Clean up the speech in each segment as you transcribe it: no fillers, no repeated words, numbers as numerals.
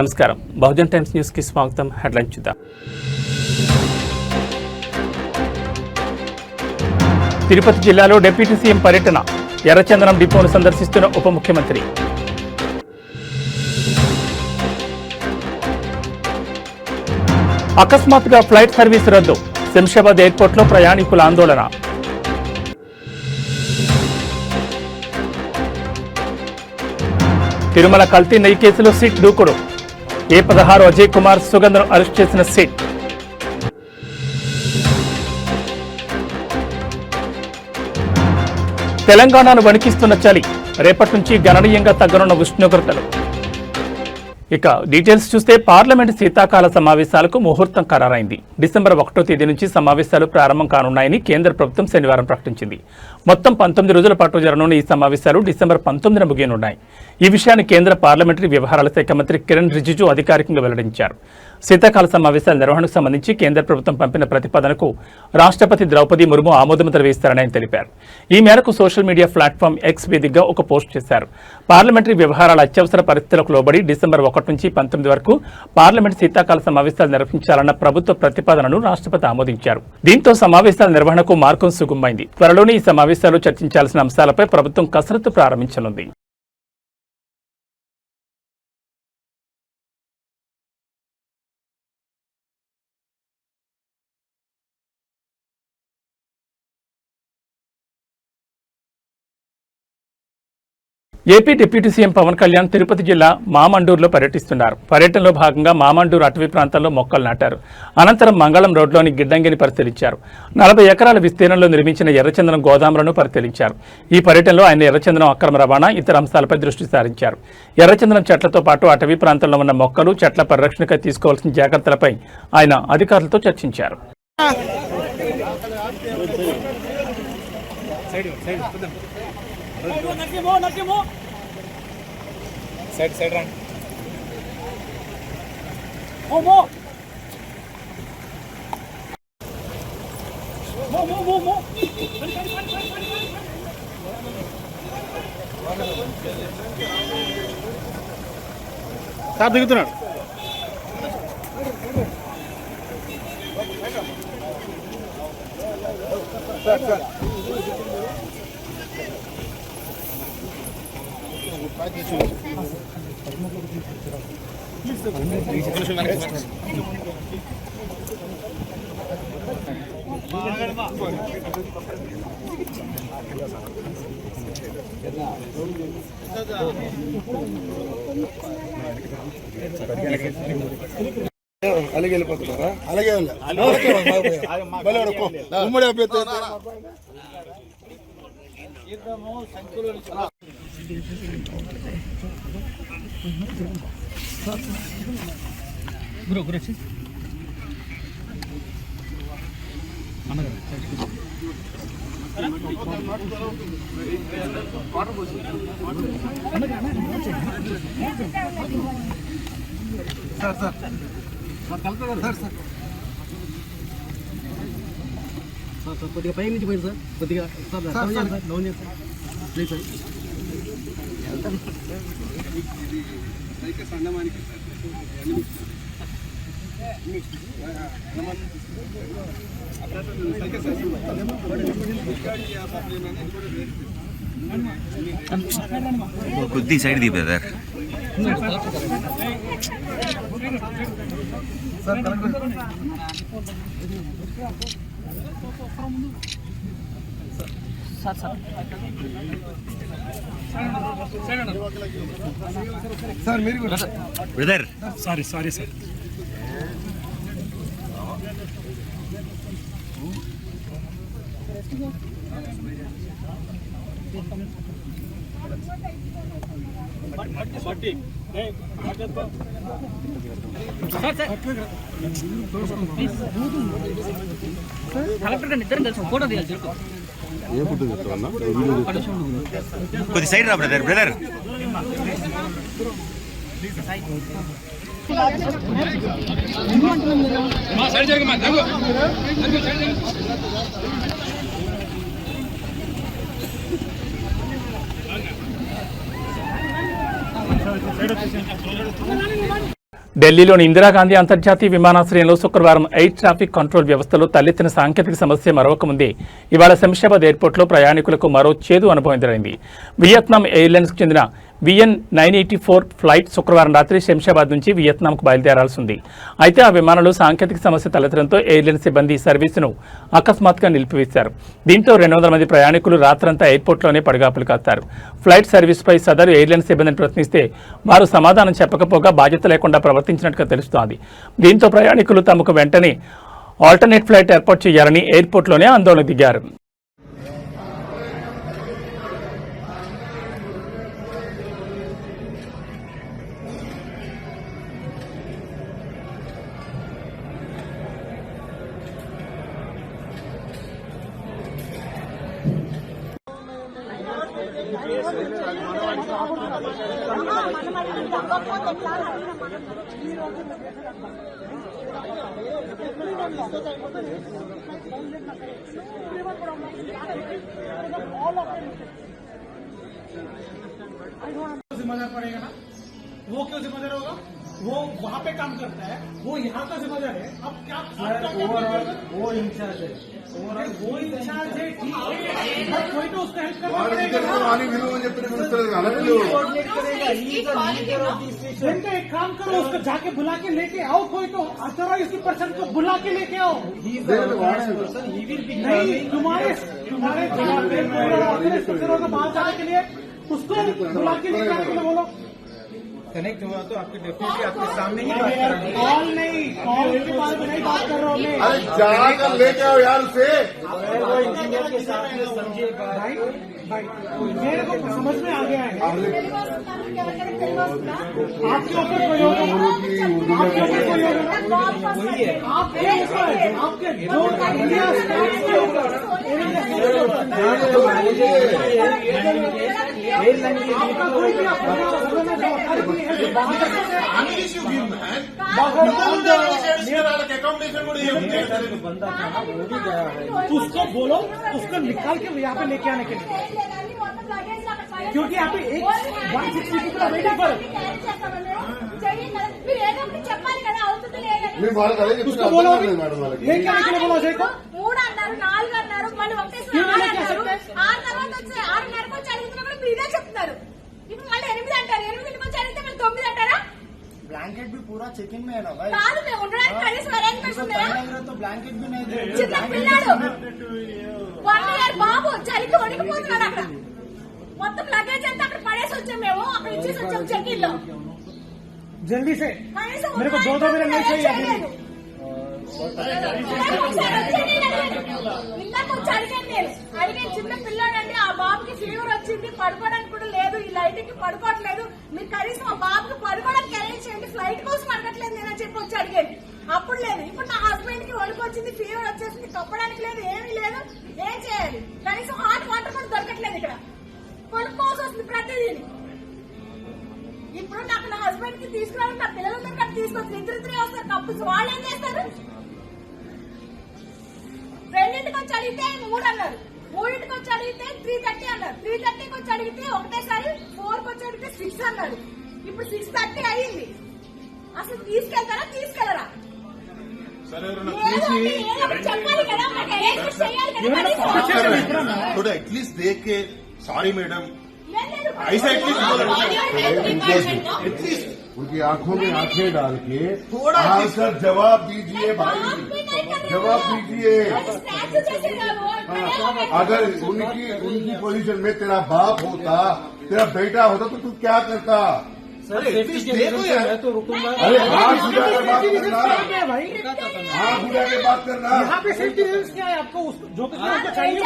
నమస్కారం. Bahujan times news కి స్వాగతం. హెడ్లైన్ చూద్దాం. తిరుపతి జిల్లాలో డిప్యూటీ సీఎం పర్యటన. ఎర్రచందనం డిపోను సందర్శిస్తున్న ఉప ముఖ్యమంత్రి. అకస్మాత్తుగా ఫ్లైట్ సర్వీస్ రద్దు. శంషాబాద్ ఎయిర్పోర్ట్లో ప్రయాణికుల ఆందోళన. తిరుమల కల్తీ నెయ్యి కేసులో సిట్ దూకుడు. A16 అజయ్ కుమార్ సుగంధను అరెస్ట్ చేసిన సిట్. తెలంగాణను వణికిస్తున్న చలి. రేపటి నుంచి గణనీయంగా తగ్గనున్న ఉష్ణోగ్రతలు. ఇక డీటెయిల్స్ చూస్తే పార్లమెంటు శీతాకాల సమావేశాలకు ముహూర్తం ఖరారైంది. డిసెంబర్ 1వ తేదీ నుంచి సమావేశాలు ప్రారంభం కానున్నాయని కేంద్ర ప్రభుత్వం శనివారం ప్రకటించింది. మొత్తం 19 రోజుల పాటు జరగనున్న ఈ సమావేశాలు డిసెంబర్ 19న ముగియనున్నాయి. ఈ విషయాన్ని కేంద్ర పార్లమెంటరీ వ్యవహారాల శాఖ మంత్రి కిరణ్ రిజిజు అధికారికంగా వెల్లడించారు. శీతాకాల సమావేశాల నిర్వహణకు సంబంధించి కేంద్ర ప్రభుత్వం పంపిన ప్రతిపాదనకు రాష్ట్రపతి ద్రౌపది ముర్ము ఆమోదముద్ర వేస్తారని ఆయన తెలిపారు. ఈ మేరకు సోషల్ మీడియా ప్లాట్ఫామ్ ఎక్స్ వేదికగా ఒక పోస్ట్ చేశారు. పార్లమెంటరీ వ్యవహారాల అత్యవసర పరిస్థితులకు లోబడి డిసెంబర్ 1 నుంచి 19 వరకు పార్లమెంట్ శీతాకాల సమావేశాలు నిర్వహించాలన్న ప్రభుత్వ ప్రతిపాదనను రాష్ట్రపతి ఆమోదించారు. దీంతో సమావేశాల నిర్వహణకు మార్గం సుగమమైంది. త్వరలోనే ఈ సమావేశాలు చర్చించాల్సిన అంశాలపై ప్రభుత్వం కసరత్తు ప్రారంభించనుంది. AP deputy CM Pawan Kalyan Tirupati జిల్లా మామండూరులో పర్యటిస్తున్నారు. పర్యటనలో భాగంగా మామండూరు అటవీ ప్రాంతంలో మొక్కలు నాటారు. అనంతరం మంగళం రోడ్లోని గిడ్డంగిని పరిశీలించారు. 40 ఎకరాల విస్తీర్ణంలో నిర్మించిన ఎర్రచందనం గోదాములను పరిశీలించారు. ఈ పర్యటనలో ఆయన ఎర్రచందనం అక్రమ రవాణా, ఇతర అంశాలపై దృష్టి సారించారు. ఎర్రచందనం చెట్లతో పాటు అటవీ ప్రాంతంలో ఉన్న మొక్కలు, చెట్ల పరిరక్షణకై తీసుకోవాల్సిన జాగ్రత్తలపై ఆయన అధికారులతో చర్చించారు. సైడ్ రండి. సార్ దిగుతున్నాడు. అలాగే వెళ్ళిపోతున్నారా? అలాగే ఉమ్మడి కొద్దిగా పై నుంచి పోయింది సార్. కొద్దిగా డౌన్ చేస్తారు ప్లీజ్ సార్. కొద్ది సైడ్ ది బ్రదర్. సార్ మీరు కూడా బ్రదర్. Sorry sir. కొద్ది సైడ్ రా బ్రదర్. ఢిల్లీలోని ఇందిరాగాంధీ అంతర్జాతీయ విమానాశ్రయంలో శుక్రవారం ఎయిర్ ట్రాఫిక్ కంట్రోల్ వ్యవస్థలో తలెత్తిన సాంకేతిక సమస్య మరొక ముందే ఇవాళ శంషాబాద్ ఎయిర్పోర్టులో ప్రయాణికులకు మరో చేదు అనుభవం ఎదురైంది. వియత్నాం ఎయిర్లైన్స్కు చెందిన VN 984 ఫ్లైట్ శుక్రవారం రాత్రి శంషాబాద్ నుంచి వియత్నాంకు బయలుదేరాల్సి ఉంది. అయితే ఆ విమానంలో సాంకేతిక సమస్య తలెత్తడంతో ఎయిర్లైన్ సిబ్బంది సర్వీసును అకస్మాత్తుగా నిలిపివేశారు. దీంతో 200 మంది ప్రయాణికులు రాత్రంతా ఎయిర్పోర్ట్లోనే పడిగాపులు కాస్తారు. ఫ్లైట్ సర్వీస్పై సదరు ఎయిర్లైన్ సిబ్బందిని ప్రశ్నిస్తే వారు సమాధానం చెప్పకపోగా బాధ్యత లేకుండా ప్రవర్తించినట్టుగా తెలుస్తోంది. దీంతో ప్రయాణికులు తమకు వెంటనే ఆల్టర్నేట్ ఫ్లైట్ ఏర్పాటు చేయాలని ఎయిర్పోర్ట్లోనే ఆందోళన దిగారు. जिम्मेदार पड़ेगा ना, वो क्यों जिम्मेदार होगा? वो वहाँ पे काम करता है, वो यहाँ का जिम्मेदार है. अब क्या वो इंचार्ज है, वो इंचार्ज है, ठीक है, बट कोई तो उसका हेल्प करना पड़ेगा. तो एक काम करो, उसको जाके बुला के लेके आओ, कोई तो अथॉराइज्ड पर्सन को बुला के लेके आओ. नहीं, तुम्हारे बाहर जाने के लिए उसको बुला के लेके आने के लिए बोलो. कनेक्ट हुआ तो आपके डेफिनेटली आपके सामने ही बात करेंगे. कॉल नहीं, कॉल के बारे में नहीं बात कर रहा हूँ मैं. अरे जाकर लेके आओ यार उसे. वो इंजीनियर के साथ में समझिए भाई, मेरे को समझ में आ गया है. आपके ऊपर कोई होगा, आपके ऊपर कोई होगा, आपके जो इंडिया आपका कोई भी उसको बोलो, उसको निकाल के यहाँ पे लेके आने के लिए, क्योंकि यहाँ पे 160 people are waiting for it. उसको बोलो लेके आने के लिए, बोलो अजय को. 3 అన్నారు 4 అన్నారు మళ్ళీ ఒకేసారి 6 అన్నారు. 6 తర్వాత వచ్చి 6:30కి వచ్చి అడుగుతున్నా కూడా మీరే చెప్తున్నారు. ఇప్పుడు మళ్ళీ 8 అంటారు, 8కి వచ్చి అడిగితే మళ్ళీ 9 అంటారా? ब्लैंकेट भी पूरा चेकिंग में है ना भाई. కాదు మేము ఉండడానికి కనీసం అరేంజ్మెంట్స్ ఉన్నాయా? तो ब्लैंकेट भी नहीं दे. చిన్న పిల్లాడు 1 year బాబు చలికి వణికిపోతున్నాడు. అక్కడ మొత్తం లగేజ్ అంతా అక్కడ పడేసి వచ్చాం, మేము అక్కడ ఇచ్చేసి వచ్చాం చెక్-ఇన్ లో. जल्दी से కనీసం मेरे को 2 मिनट नहीं चाहिए. ఇందాక వచ్చి అడిగాను నేను, అడిగే చిన్న పిల్లాడండి, ఆ బాబుకి ఫీవర్ వచ్చింది, పడుకోవడానికి కూడా లేదు, ఈ లైట్ కి పడుకోవట్లేదు, మీరు కనీసం ఆ బాబుకి పడుకోవడానికి అరేంజ్ చేయండి, ఫ్లైట్ కోసం అడగట్లేదు నేనని చెప్పి వచ్చి అడిగాను. అప్పుడు లేదు. ఇప్పుడు నా హస్బెండ్ కి వణుకు వచ్చింది, ఫీవర్ వచ్చేసింది, కప్పడానికి లేదు, ఏమీ లేదు, ఏం చేయాలి? కనీసం హాట్ వాటర్ కూడా దొరకట్లేదు, ఇక్కడ కొనుక్కోవాల్సి వస్తుంది ప్రతిదీ. ఇప్పుడు నాకు నా హస్బెండ్ కి తీసుకురావాలి, నా పిల్లలందరూ నాకు తీసుకొచ్చి ఇద్దరిద్దరే వస్తారు కప్పుల్స్, వాళ్ళు ఏం చేస్తారు? 2ంటికి వచ్చి అడిగితే 3 అన్నారు, 3ంటికి వచ్చి అడిగితే 3:30 అన్నారు, 3:30కి వచ్చి అడిగితే ఒకటేసారి 4కి వచ్చి అడిగితే 6 అన్నారు. ఇప్పుడు 6:30 అయ్యింది. అసలు తీసుకెళ్తారా తీసుకెళ్లరా? చెప్పాలి కదా, మాకు అరేంజ్మెంట్ చేయాలి కదా. थोड़ा एटलीस्ट देख के सॉरी मैडम లేదు, ऐसा एटलीस्ट उनकी आंखों में आंखें डाल के थोड़ा आंसर जवाब दीजिए भाई, जवाब दीजिए. స్టాచ్యూ చేసేవారు अगर उनकी पोजीशन में तेरा बाप होता, तेरा बेटा होता तो तू क्या करता? सर एटलीस्ट देखो यार, तो रुकूंगा. अरे हाथ उठा के बात करना, क्या है भाई? हाथ उठा के बात करना. यहाँ पे सेफ्टी रूल्स क्या है? आपको जो कुछ आपको चाहिए वो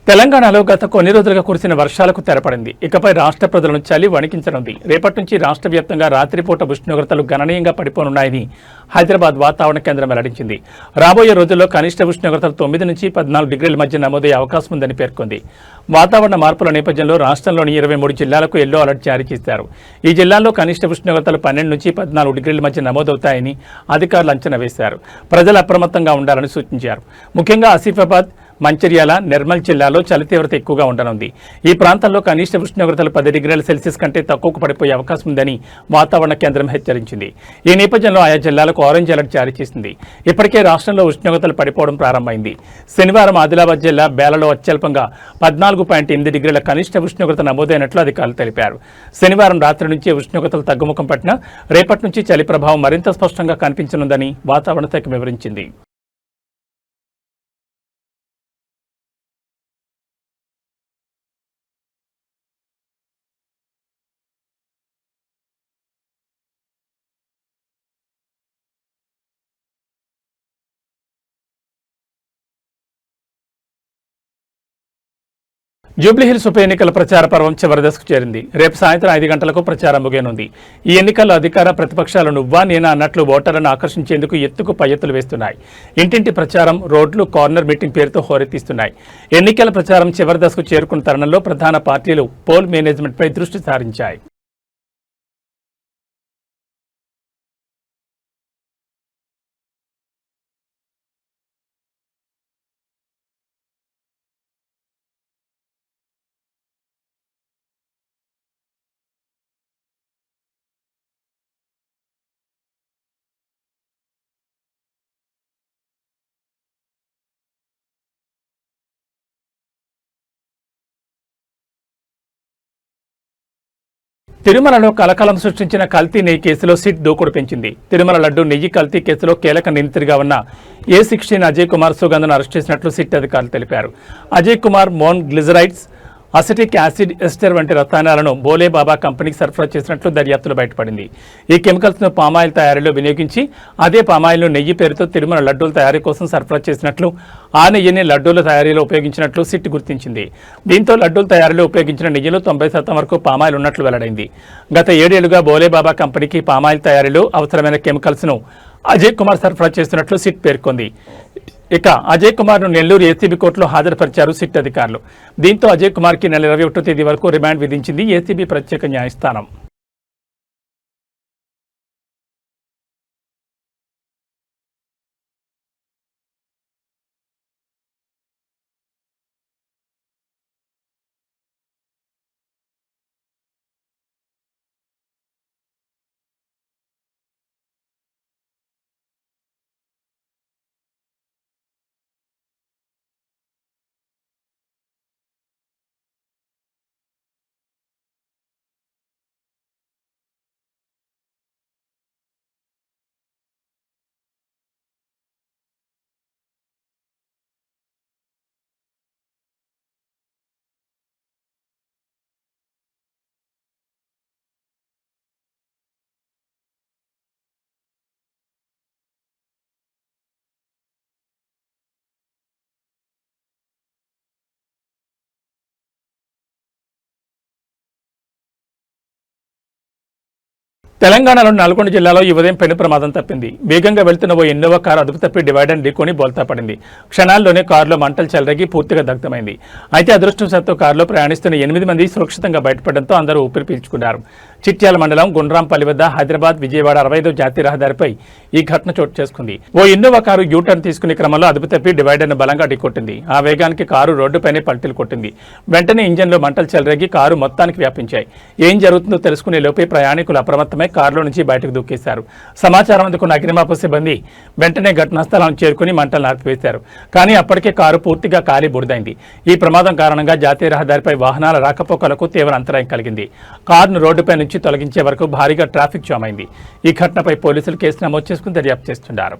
తెలంగాణలో గత కొన్ని రోజులుగా కురిసిన వర్షాలకు తెరపడింది. ఇకపై రాష్ట్ర ప్రజలను చలి వణికించనుంది. రేపటి నుంచి రాష్ట్ర వ్యాప్తంగా రాత్రిపూట ఉష్ణోగ్రతలు గణనీయంగా పడిపోనున్నాయని హైదరాబాద్ వాతావరణ కేంద్రం వెల్లడించింది. రాబోయే రోజుల్లో కనిష్ట ఉష్ణోగ్రతలు 9 నుంచి 14 డిగ్రీల మధ్య నమోదయ్యే అవకాశం ఉందని పేర్కొంది. వాతావరణ మార్పుల నేపథ్యంలో రాష్ట్రంలోని 23 జిల్లాలకు ఎల్లో అలర్ట్ జారీ చేశారు. ఈ జిల్లాల్లో కనిష్ట ఉష్ణోగ్రతలు 12 నుంచి 14 డిగ్రీల మధ్య నమోదవుతాయని అధికారులు అంచనా వేశారు. ప్రజలు అప్రమత్తంగా ఉండాలని సూచించారు. ముఖ్యంగా ఆసిఫాబాద్, మంచిర్యాల, నిర్మల్ జిల్లాలో చలి తీవ్రత ఎక్కువగా ఉండనుంది. ఈ ప్రాంతాల్లో కనిష్ట ఉష్ణోగ్రతలు 10 డిగ్రీల సెల్సియస్ కంటే తక్కువకు పడిపోయే అవకాశం ఉందని వాతావరణ కేంద్రం హెచ్చరించింది. ఈ నేపథ్యంలో ఆయా జిల్లాలకు ఆరెంజ్ అలర్ట్ జారీ చేసింది. ఇప్పటికే రాష్ట్రంలో ఉష్ణోగ్రతలు పడిపోవడం ప్రారంభమైంది. శనివారం ఆదిలాబాద్ జిల్లా బేలలో అత్యల్పంగా 14.8 డిగ్రీల కనిష్ట ఉష్ణోగ్రత నమోదైనట్లు అధికారులు తెలిపారు. శనివారం రాత్రి నుంచి ఉష్ణోగ్రతలు తగ్గుముఖం పట్టినా రేపటి నుంచి చలి ప్రభావం మరింత స్పష్టంగా కనిపించనుందని వాతావరణ శాఖ వివరించింది. జూబ్లీహిల్స్ ఉప ఎన్నికల ప్రచార పర్వం చివరి దశకు చేరింది. రేపు సాయంత్రం 5 గంటలకు ప్రచారం ముగియనుంది. ఈ ఎన్నికల్లో అధికార ప్రతిపక్షాలు నువ్వా నేనా అన్నట్లు ఓటర్లను ఆకర్షించేందుకు ఎత్తుకు పై ఎత్తులు వేస్తున్నాయి. ఇంటింటి ప్రచారం, రోడ్లు, కార్నర్ మీటింగ్ పేరుతో హోరెత్తిస్తున్నాయి. ఎన్నికల ప్రచారం చివరి దశకు చేరుకున్న తరుణంలో ప్రధాన పార్టీలు పోల్ మేనేజ్మెంట్పై దృష్టి సారించాయి. తిరుమలలో కలకలం సృష్టించిన కల్తీ నెయ్యి కేసులో సిట్ దూకుడు పెంచింది. తిరుమల లడ్డు నెయ్యి కల్తీ కేసులో కీలక నిందితుడిగా ఉన్న A16 అజయ్ కుమార్ సుగంధను అరెస్ట్ చేసినట్లు సిట్ అధికారులు తెలిపారు. Ajay Kumar monoglycerides, acetic acid ester వంటి రసాయనాలను బోలే బాబా కంపెనీకి సరఫరా చేసినట్లు దర్యాప్తులో బయటపడింది. ఈ కెమికల్స్ను పామాయిల్ తయారీలో వినియోగించి అదే పామాయిల్ను నెయ్యి పేరుతో తిరుమల లడ్డూల తయారీ కోసం సరఫరా చేసినట్లు, ఆ నెయ్యిని లడ్డూల తయారీలో ఉపయోగించినట్లు సిట్ గుర్తించింది. దీంతో లడ్డూల తయారీలో ఉపయోగించిన నెయ్యిలో 90% వరకు పామాయిల్ ఉన్నట్లు వెల్లడైంది. గత 7 ఏళ్లుగా బోలే బాబా కంపెనీకి పామాయిల్ తయారీలో అవసరమైన కెమికల్స్ను అజయ్ కుమార్ సరఫరా చేస్తున్నట్లు సిట్ పేర్కొంది. ఇక అజయ్ కుమార్ ను నెల్లూరు ఏసీబీ కోర్టులో హాజరుపరిచారు సిట్ అధికారులు. దీంతో అజయ్ కుమార్ కి నెల 21వ తేదీ వరకు రిమాండ్ విధించింది ఏసీబీ ప్రత్యేక న్యాయస్థానం. తెలంగాణలోని నల్గొండ జిల్లాలో ఈ ఉదయం పెను ప్రమాదం తప్పింది. వేగంగా వెళ్తున్న ఓ ఇన్నోవా కారు అదుపు తప్పి డివైడర్ ఢీకొని బోల్తా పడింది. క్షణాల్లోనే కారులో మంటలు చెలరేగి పూర్తిగా దగ్ధమైంది. అయితే అదృష్టవశాత్తు కారులో ప్రయాణిస్తున్న 8 మంది సురక్షితంగా బయటపడడంతో అందరూ ఊపిరి పీల్చుకున్నారు. చిట్యాల మండలం గుండ్రాంపల్లి వద్ద హైదరాబాద్ విజయవాడ 65వ జాతీయ రహదారిపై ఈ ఘటన చోటు చేసుకుంది. ఓ ఇన్నోవా కారు యూటర్న్ తీసుకునే క్రమంలో అదుపు తప్పి డివైడర్ను బలంగా ఢీకొట్టింది. ఆ వేగానికి కారు రోడ్డుపైనే పల్టీలు కొట్టింది. వెంటనే ఇంజన్లో మంటలు చెలరేగి కారు మొత్తానికి వ్యాపించాయి. ఏం జరుగుతుందో తెలుసుకునే లోపే ప్రయాణికులు అప్రమత్తమై కారులో నుంచి బయటకు దూకేశారు. సమాచారం అందుకున్న అగ్నిమాపక సిబ్బంది వెంటనే ఘటనా స్థలానికి చేరుకుని మంటలు ఆర్పివేశారు. కానీ అప్పటికే కారు పూర్తిగా కాలి బుడిదైంది. ఈ ప్రమాదం కారణంగా జాతీయ రహదారిపై వాహనాల రాకపోకలకు తీవ్ర అంతరాయం కలిగింది. కారును రోడ్డుపై నుంచి తొలగించే వరకు భారీగా ట్రాఫిక్ జామ్ అయింది. ఈ ఘటనపై పోలీసులు కేసు నమోదు చేసుకుని దర్యాప్తు చేస్తున్నారు.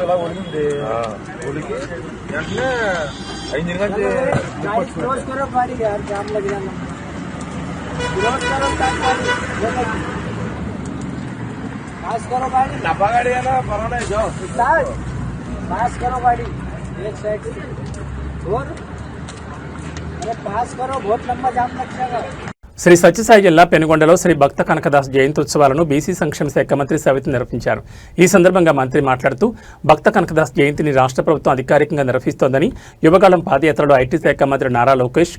ఇలా ఒలిగింది ఒలిగి వెంటనే 5 గంటలు विरोध करो पास करो गाड़ी डब्बा गाड़ी है ना बना जाओ पास करो गाड़ी एक साइड और अरे पास करो बहुत लंबा जाम लग जाएगा। శ్రీ సత్యసాయి జిల్లా పెనుగొండలో శ్రీ భక్త కనకదాస్ జయంత్యుత్సవాలను బీసీ సంక్షేమ శాఖ మంత్రి సవిత నిర్వహించారు. ఈ సందర్భంగా మంత్రి మాట్లాడుతూ భక్త కనకదాస్ జయంతిని రాష్ట్ర ప్రభుత్వం అధికారికంగా నిర్వహిస్తోందని, యువగాళం పాదయాత్రలో ఐటీ శాఖ మంత్రి నారా లోకేష్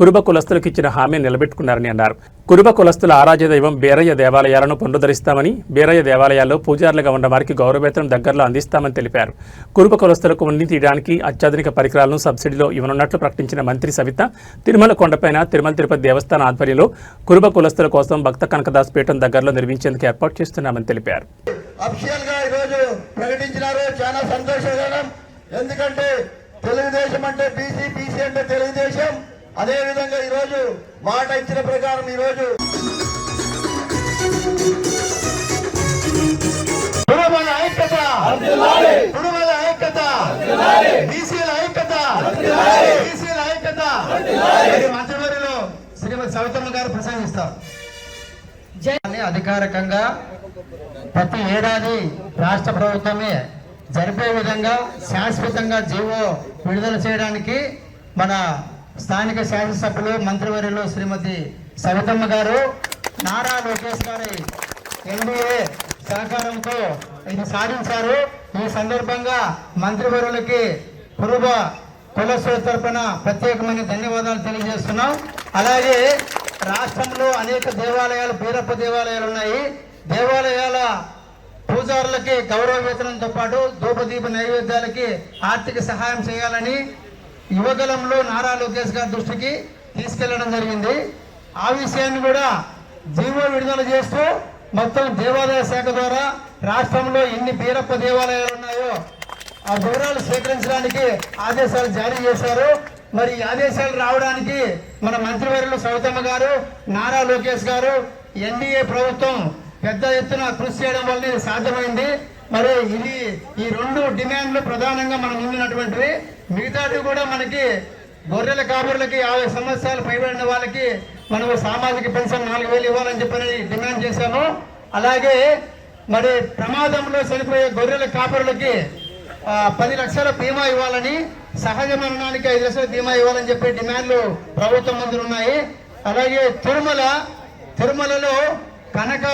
కురుబ కులస్తులకు ఇచ్చిన హామీ నిలబెట్టుకున్నారని అన్నారు. కురుబ కులస్తుల ఆరాధ్య దైవం బేరయ్య దేవాలయాలను పునరుద్ధరిస్తామని, బేరయ్య దేవాలయాల్లో పూజారులుగా ఉన్న వారికి గౌరవవేతనం దగ్గరలో అందిస్తామని తెలిపారు. కురుబ కులస్తులకు ఉన్ని తీయడానికి అత్యాధునిక పరికరాలను సబ్సిడీలో ఇవ్వనున్నట్లు ప్రకటించిన మంత్రి సవిత, తిరుమల కొండపైన తిరుమల తిరుపతి దేవస్థాన ఆధ్వర్యంలో కురుబ కులస్తుల కోసం భక్త కనకదాస్ పీఠం దగ్గరలో నిర్మించేందుకు ఏర్పాటు చేస్తున్నామని తెలిపారు. ఎందుకంటే తెలుగుదేశం అంటే బీసీ అంటే తెలుగుదేశం. అదే విధంగా ఈ రోజు మాట ఇచ్చిన ప్రకారం ఈ రోజు కురుబల ఐక్యత, కురుబల ఐక్యత, బీసీల ఐక్యత, బీసీల ఐక్యత. మంత్రివర్యులు శ్రీమతి సవితమ్మ గారు ప్రసంగిస్తారు. అధికారికంగా ప్రతి ఏడాది రాష్ట్ర ప్రభుత్వమే జరిపే విధంగా శాశ్వతంగా జీవో విడుదల చేయడానికి మన స్థానిక శాసనసభ్యులు మంత్రివర్యులు శ్రీమతి సవితమ్మ గారు, నారా లోకేష్ గారి ఎన్డీఏ సహకారంతో ఇది సాధించారు. ఈ సందర్భంగా మంత్రివర్యులకి కురుబ కులస్తుల తరపున ప్రత్యేకమైన ధన్యవాదాలు తెలియజేస్తున్నాం. అలాగే రాష్ట్రంలో అనేక దేవాలయాలు, బీరప్ప దేవాలయాలు ఉన్నాయి. దేవాలయాల పూజారులకి గౌరవ వేతనంతో పాటు ధూపదీప నైవేద్యాలకి ఆర్థిక సహాయం చేయాలని యువగలంలో నారా లోకేష్ గారి దృష్టికి తీసుకెళ్లడం జరిగింది. ఆ విషయాన్ని కూడా జీవో విడుదల చేస్తూ మొత్తం దేవాదాయ శాఖ ద్వారా రాష్ట్రంలో ఎన్ని బీరప్ప దేవాలయాలు ఉన్నాయో ఆ వివరాలు సేకరించడానికి ఆదేశాలు జారీ చేశారు. మరి ఆదేశాలు రావడానికి మన మంత్రివర్యులు సవితమ్మ గారు, నారా లోకేష్ గారు, ఎన్డీఏ ప్రభుత్వం పెద్ద ఎత్తున కృషి చేయడం వల్ల ఇది సాధ్యమైంది. మరి ఇది ఈ రెండు డిమాండ్లు ప్రధానంగా మనం ముందున్నటువంటివి. మిగతాది కూడా మనకి గొర్రెల కాపరులకి 50 సంవత్సరాలు పైబడిన వాళ్ళకి మనం సామాజిక పెన్షన్ 4000 ఇవ్వాలని చెప్పని డిమాండ్ చేశాము. అలాగే మరి ప్రమాదంలో చనిపోయే గొర్రెల కాపరులకి 10 లక్షల బీమా ఇవ్వాలని, సహజ మరణానికి 5 లక్షల బీమా ఇవ్వాలని చెప్పే డిమాండ్లు ప్రభుత్వం ముందు ఉన్నాయి. అలాగే తిరుమలలో కనక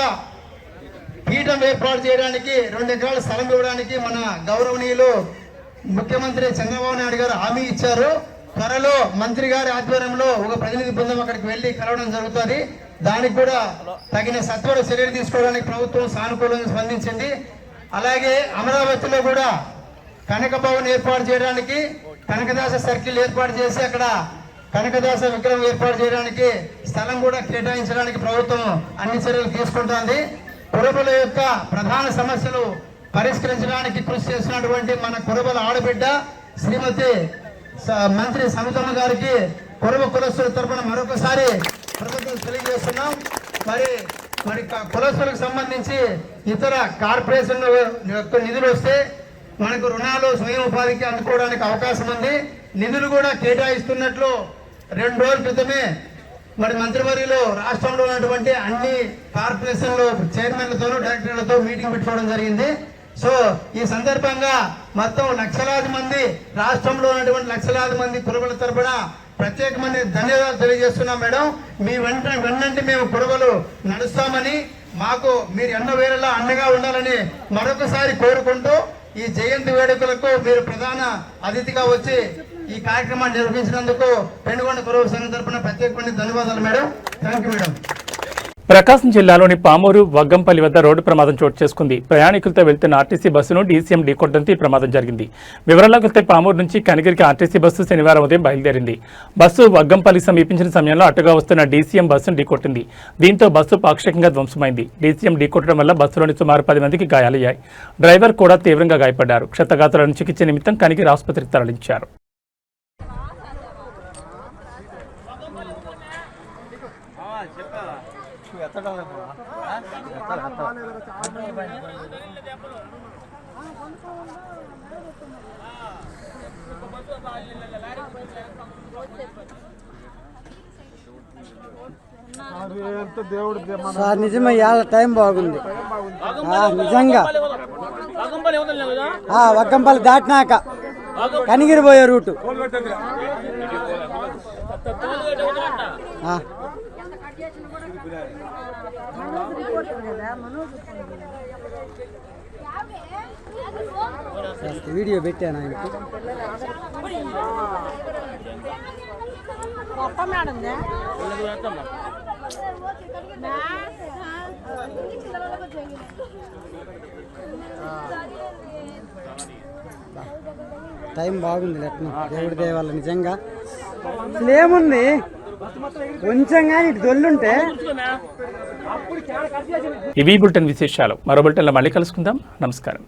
పీఠం ఏర్పాటు చేయడానికి 2 ఎకరాల స్థలం ఇవ్వడానికి మన గౌరవనీయులు ముఖ్యమంత్రి చంద్రబాబు నాయుడు గారు హామీ ఇచ్చారు. త్వరలో మంత్రి గారి ఆధ్వర్యంలో ఒక ప్రతినిధి బృందం అక్కడికి వెళ్లి కలవడం జరుగుతుంది. దానికి కూడా తగిన సత్వర చర్యలు తీసుకోవడానికి ప్రభుత్వం సానుకూలంగా స్పందించింది. అలాగే అమరావతిలో కూడా కనక భవన్ ఏర్పాటు చేయడానికి, కనకదాస సర్కిల్ ఏర్పాటు చేసి అక్కడ కనకదాస విగ్రహం ఏర్పాటు చేయడానికి స్థలం కూడా కేటాయించడానికి ప్రభుత్వం అన్ని చర్యలు తీసుకుంటోంది. కురుబల యొక్క ప్రధాన సమస్యలు పరిష్కరించడానికి కృషి చేస్తున్నటువంటి మన కురుబల ఆడబిడ్డ శ్రీమతి మంత్రి సవితమ్మ గారికి కురుబ కులస్తుల తరపున మరొకసారి కృతజ్ఞతలు తెలియజేస్తున్నాం. మరి కులస్తులకు సంబంధించి ఇతర కార్పొరేషన్ యొక్క నిధులు వస్తే మనకు రుణాలు స్వయం ఉపాధికి అందుకోవడానికి అవకాశం ఉంది. నిధులు కూడా కేటాయిస్తున్నట్లు 2 రోజుల క్రితమే మరి మంత్రివర్యులు రాష్ట్రంలో ఉన్నటువంటి అన్ని కార్పొరేషన్లు చైర్మన్లతోనూ డైరెక్టర్లతో మీటింగ్ పెట్టుకోవడం జరిగింది. సో ఈ సందర్భంగా మొత్తం లక్షలాది మంది, రాష్ట్రంలో ఉన్నటువంటి లక్షలాది మంది కురుబల తరపున ప్రత్యేకమైన ధన్యవాదాలు తెలియజేస్తున్నాం. మేడం, మీ వెన్నంటి మేము కురుబలు నడుస్తామని, మాకు మీరు ఎన్నో వేళలా అండగా ఉండాలని మరొకసారి కోరుకుంటూ ఈ జయంతి వేడుకలకు మీరు ప్రధాన అతిథిగా వచ్చి ఈ కార్యక్రమాన్ని నిర్వహించినందుకు పెనుగొండ కురుబ సంఘం తరపున ప్రత్యేకమైన ధన్యవాదాలు madam. Thank you madam. Prakasam జిల్లాలోని పామూరు వగ్గంపల్లి వద్ద రోడ్డు ప్రమాదం చోటు చేసుకుంది. ప్రయాణికులతో వెళ్తున్న ఆర్టీసీ బస్సును డీసీఎం ఢీకొట్టడంతో ఈ ప్రమాదం జరిగింది. వివరాల్లోకి వెళ్తే పామూరు నుంచి కనిగిరికి ఆర్టీసీ బస్సు శనివారం ఉదయం బయలుదేరింది. బస్సు వగ్గంపల్లి సమీపించిన సమయంలో అటుగా వస్తున్న డీసీఎం బస్సును ఢీకొట్టింది. దీంతో బస్సు పాక్షికంగా ధ్వంసమైంది. డీసీఎం ఢీకొట్టడం వల్ల బస్సులోని సుమారు 10 మందికి గాయాలయ్యాయి. డ్రైవర్ కూడా తీవ్రంగా గాయపడ్డారు. క్షతగాత్రులను చికిత్స నిమిత్తం కనిగిరి ఆసుపత్రికి తరలించారు. సార్ నిజమే ఇవాళ టైం బాగుంది నిజంగా వగ్గంపల్లి దాటినాక కనిగిరి పోయే రూటు వీడియో పెట్టాను ఆయనకి టైం బాగుంది లెట్న దేవుడి దయ వల్ల నిజంగా అసలు ఏముంది కొంచెం కానీ ఇటు దొల్లుంటే ఇవి బులెటిన్ విశేషాలు. మరో బులెటిన్లో మళ్ళీ కలుసుకుందాం. నమస్కారం.